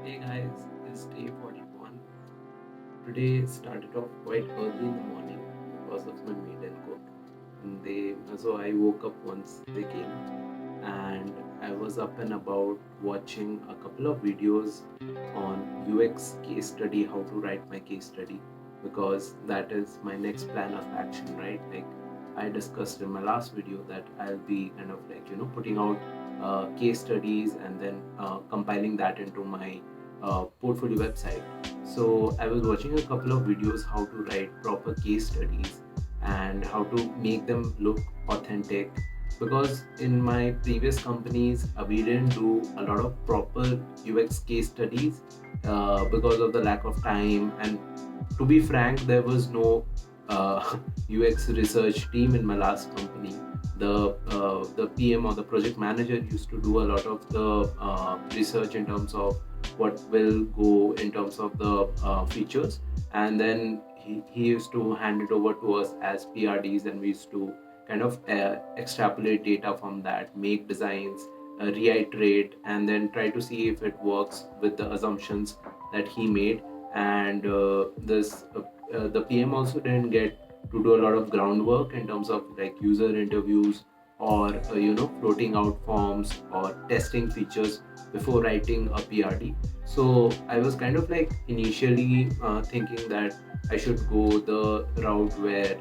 Hey guys, it's day 41. Today started off quite early in the morning because of my maid and cook. So I woke up once they came, and I was up and about watching a couple of videos on UX case study, how to write my case study, because that is my next plan of action, right? Like I discussed in my last video that I'll be kind of like, putting out case studies and then compiling that into my portfolio website. So I was watching a couple of videos how to write proper case studies and how to make them look authentic, because in my previous companies we didn't do a lot of proper UX case studies because of the lack of time, and to be frank, there was no UX research team in my last company. The PM or the project manager used to do a lot of the research in terms of what will go in terms of the features, and then he used to hand it over to us as PRDs, and we used to kind of extrapolate data from that, make designs, reiterate, and then try to see if it works with the assumptions that he made. And the PM also didn't get to do a lot of groundwork in terms of like user interviews or floating out forms or testing features before writing a PRD. So I was kind of like initially thinking that I should go the route where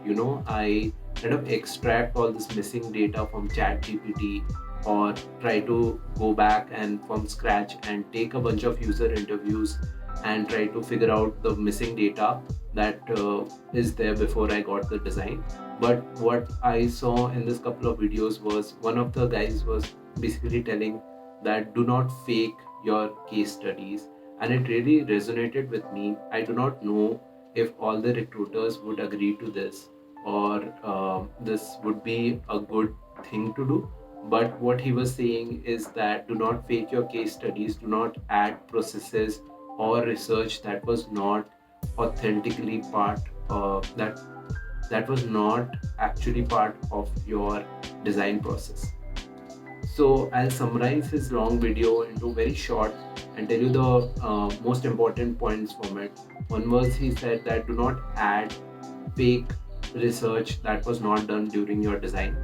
I kind of extract all this missing data from chat gpt, or try to go back and from scratch and take a bunch of user interviews and try to figure out the missing data that is there before I got the design. But what I saw in this couple of videos was one of the guys was basically telling that do not fake your case studies, and it really resonated with me. I do not know if all the recruiters would agree to this, or this would be a good thing to do. But what he was saying is that do not fake your case studies, do not add processes or research that was not authentically part that was not actually part of your design process. So I'll summarize his long video into very short and tell you the most important points from it. One was he said that do not add fake research that was not done during your design.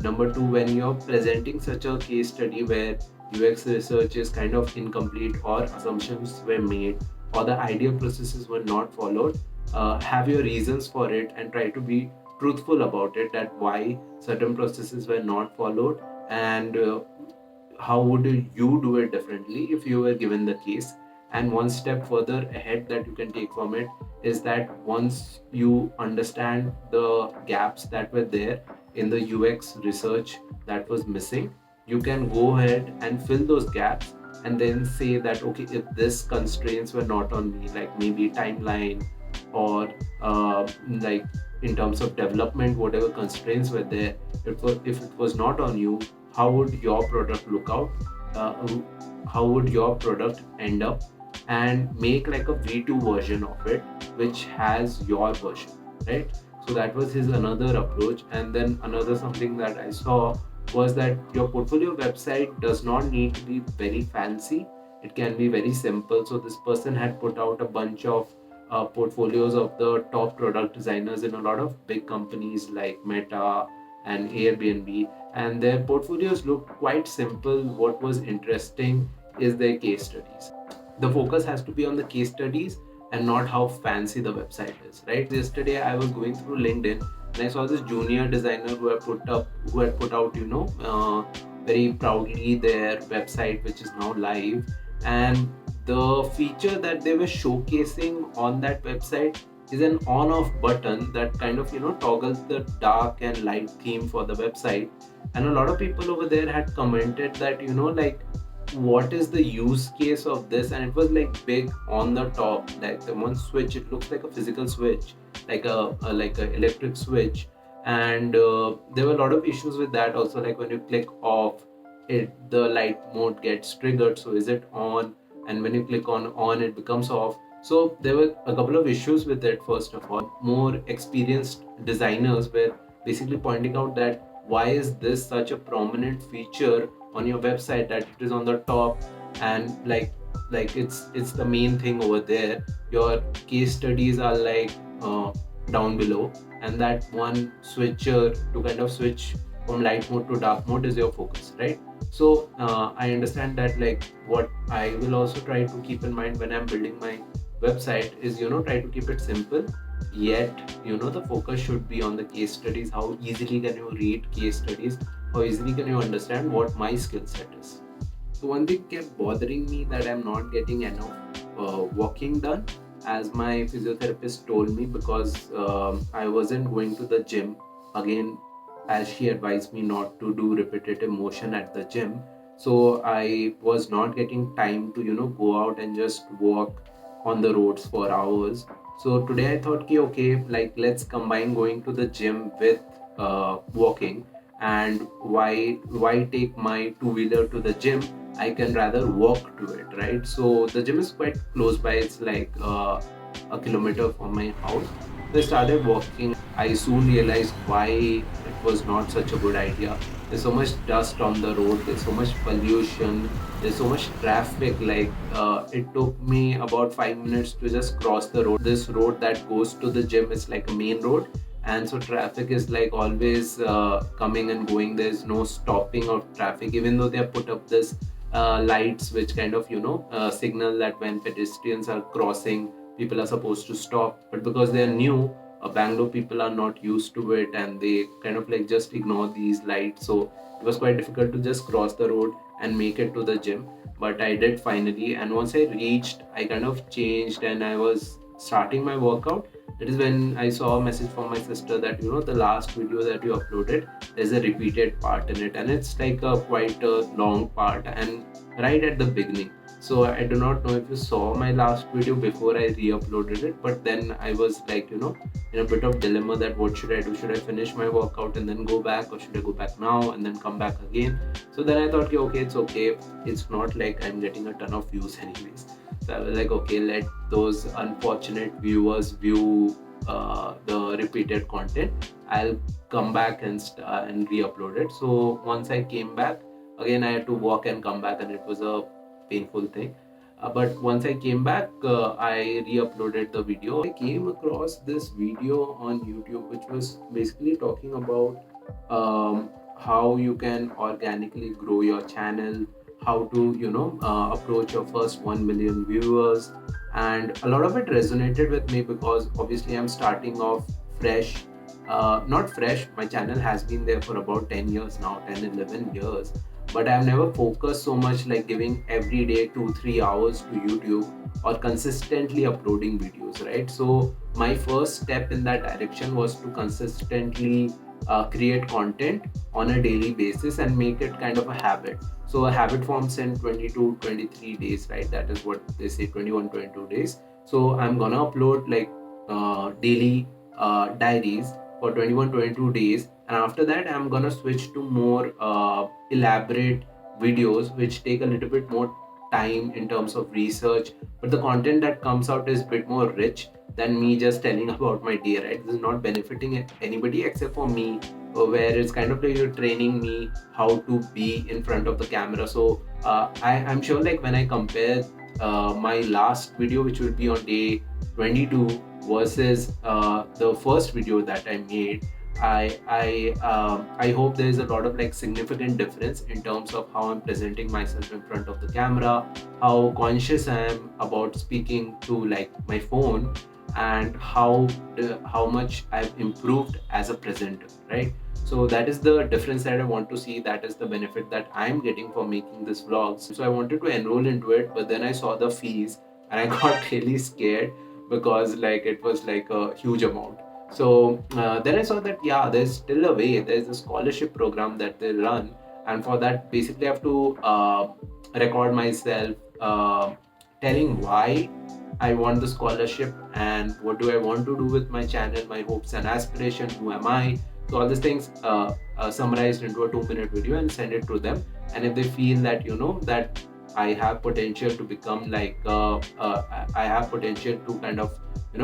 Number two, when you're presenting such a case study where UX research is kind of incomplete or assumptions were made or the ideal processes were not followed, have your reasons for it and try to be truthful about it, that why certain processes were not followed, and how would you do it differently if you were given the case. And one step further ahead that you can take from it is that once you understand the gaps that were there in the UX research that was missing, you can go ahead and fill those gaps and then say that okay, if this constraints were not on me, like maybe timeline or like in terms of development, whatever constraints were there, if it was not on you, how would your product look out, uh, how would your product end up, and make like a V2 version of it which has your version, right? So that was his another approach. And then another something that I saw was that your portfolio website does not need to be very fancy, it can be very simple. So this person had put out a bunch of portfolios of the top product designers in a lot of big companies like Meta and Airbnb, and their portfolios looked quite simple. What was interesting is their case studies. The focus has to be on the case studies and not how fancy the website is, right? Yesterday I was going through LinkedIn and I saw this junior designer who had put out very proudly their website, which is now live. And the feature that they were showcasing on that website is an on off button that kind of toggles the dark and light theme for the website. And a lot of people over there had commented that like what is the use case of this, and it was like big on the top, like the one switch, it looks like a physical switch, like a electric switch. And there were a lot of issues with that also, like when you click off it, the light mode gets triggered, so is it on, and when you click on it becomes off. So there were a couple of issues with it. First of all, more experienced designers were basically pointing out that why is this such a prominent feature on your website, that it is on the top and it's the main thing over there. Your case studies are like down below, and that one switcher to kind of switch from light mode to dark mode is your focus, right? So I understand that, like, what I will also try to keep in mind when I'm building my website is, try to keep it simple, yet the focus should be on the case studies. How easily can you read case studies? How easily can you understand what my skill set is? So one thing kept bothering me, that I'm not getting enough walking done, as my physiotherapist told me, because I wasn't going to the gym again, as she advised me not to do repetitive motion at the gym. So I was not getting time to go out and just walk on the roads for hours. So today I thought, okay, like, let's combine going to the gym with walking. And why take my two-wheeler to the gym? I can rather walk to it, right? So the gym is quite close by. It's like a kilometer from my house. So I started walking. I soon realized why it was not such a good idea. There's so much dust on the road. There's so much pollution. There's so much traffic. Like, it took me about 5 minutes to just cross the road. This road that goes to the gym is like a main road, and so traffic is like always coming and going. There's no stopping of traffic, even though they have put up this lights which kind of signal that when pedestrians are crossing, people are supposed to stop. But because they are new, Bangalore people are not used to it, and they kind of like just ignore these lights. So it was quite difficult to just cross the road and make it to the gym. But I did finally, and once I reached, I kind of changed and I was starting my workout. It is when I saw a message from my sister that the last video that you uploaded, there's a repeated part in it, and it's like a quite a long part, and right at the beginning. So I do not know if you saw my last video before I re-uploaded it, but then I was like, in a bit of dilemma, that what should I do? Should I finish my workout and then go back, or should I go back now and then come back again? So then I thought, okay, it's okay. It's not like I'm getting a ton of views anyways. So I was like, okay, let those unfortunate viewers view the repeated content. I'll come back and re-upload it. So once I came back, again I had to walk and come back, and it was a painful thing. But once I came back, I re-uploaded the video. I came across this video on YouTube, which was basically talking about how you can organically grow your channel, how to approach your first 1 million viewers. And a lot of it resonated with me, because obviously I'm starting off fresh. Not fresh, my channel has been there for about 10 years now, 10-11 years, but I've never focused so much, like giving every day 2-3 hours to YouTube, or consistently uploading videos, right? So my first step in that direction was to consistently create content on a daily basis and make it kind of a habit. So a habit forms in 20 to 23 days, right? That is what they say, 21-22 days. So I'm gonna upload like daily diaries for 21-22 days, and after that I'm gonna switch to more elaborate videos which take a little bit more time in terms of research, but the content that comes out is a bit more rich than me just telling about my day, right? This is not benefiting anybody except for me, where it's kind of like you're training me how to be in front of the camera. So I'm sure, like, when I compare my last video, which will be on day 22, versus the first video that I made, I hope there is a lot of like significant difference in terms of how I'm presenting myself in front of the camera, how conscious I am about speaking to like my phone, and how much I've improved as a presenter, right? So that is the difference that I want to see. That is the benefit that I'm getting for making this vlogs. So I wanted to enroll into it, but then I saw the fees and I got really scared, because like it was like a huge amount. So then I saw that, yeah, there's still a way. There's a scholarship program that they run, and for that basically I have to record myself telling why I want the scholarship and what do I want to do with my channel, my hopes and aspirations, who am I. So all these things summarized into a 2-minute video, and send it to them. And if they feel that that I have potential to become like I have potential to kind of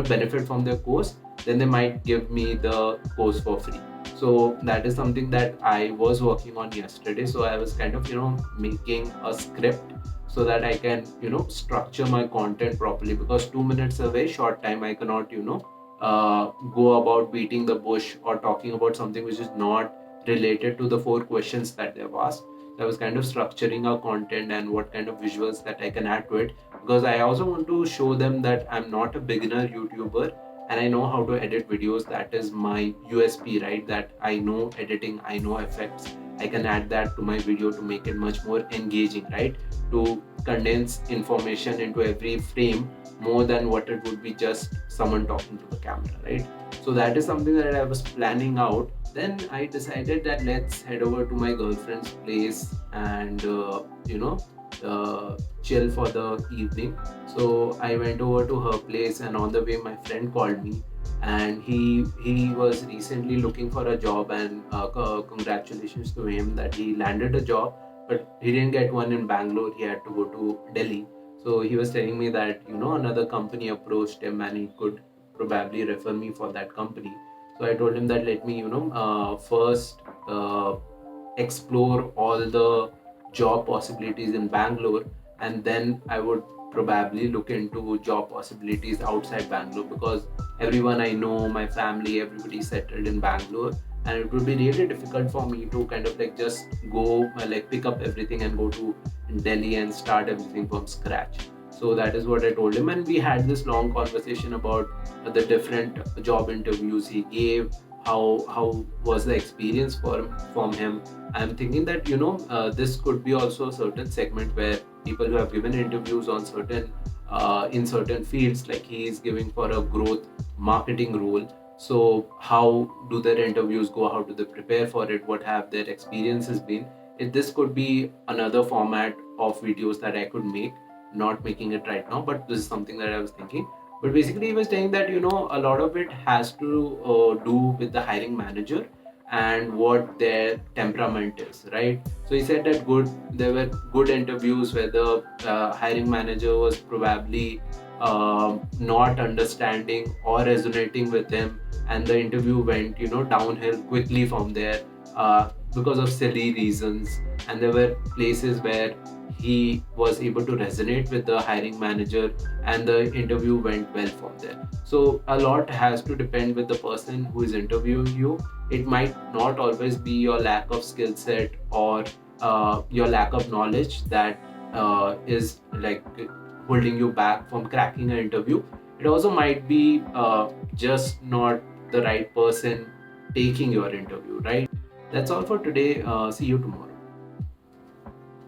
benefit from their course, then they might give me the course for free. So that is something that I was working on yesterday. So I was kind of making a script so that I can, structure my content properly, because 2 minutes is a very short time. I cannot, go about beating the bush or talking about something which is not related to the four questions that they've asked. I was kind of structuring our content and what kind of visuals that I can add to it, because I also want to show them that I'm not a beginner YouTuber and I know how to edit videos. That is my USP, right? That I know editing, I know effects. I can add that to my video to make it much more engaging, right? To condense information into every frame more than what it would be just someone talking to the camera, right? So that is something that I was planning out. Then I decided that let's head over to my girlfriend's place and chill for the evening. So I went over to her place, and on the way, my friend called me, and he was recently looking for a job, and congratulations to him that he landed a job, but he didn't get one in Bangalore. He had to go to Delhi. So he was telling me that another company approached him and he could probably refer me for that company. So I told him that let me first explore all the job possibilities in Bangalore, and then I would probably look into job possibilities outside Bangalore, because everyone I know, my family, everybody settled in Bangalore, and it would be really difficult for me to kind of like just go like pick up everything and go to Delhi and start everything from scratch. So that is what I told him, and we had this long conversation about the different job interviews he gave, how was the experience from him. I'm thinking that this could be also a certain segment where people who have given interviews on certain in certain fields, like he is giving for a growth marketing role. So how do their interviews go? How do they prepare for it? What have their experiences been? This could be another format of videos that I could make. Not making it right now, but this is something that I was thinking. But basically, he was saying that a lot of it has to do with the hiring manager and what their temperament is, right? So he said that there were good interviews where the hiring manager was probably not understanding or resonating with him, and the interview went downhill quickly from there because of silly reasons. And there were places where he was able to resonate with the hiring manager and the interview went well from there. So a lot has to depend with the person who is interviewing you. It might not always be your lack of skill set or your lack of knowledge that is like holding you back from cracking an interview. It also might be just not the right person taking your interview, right? That's all for today. See you tomorrow.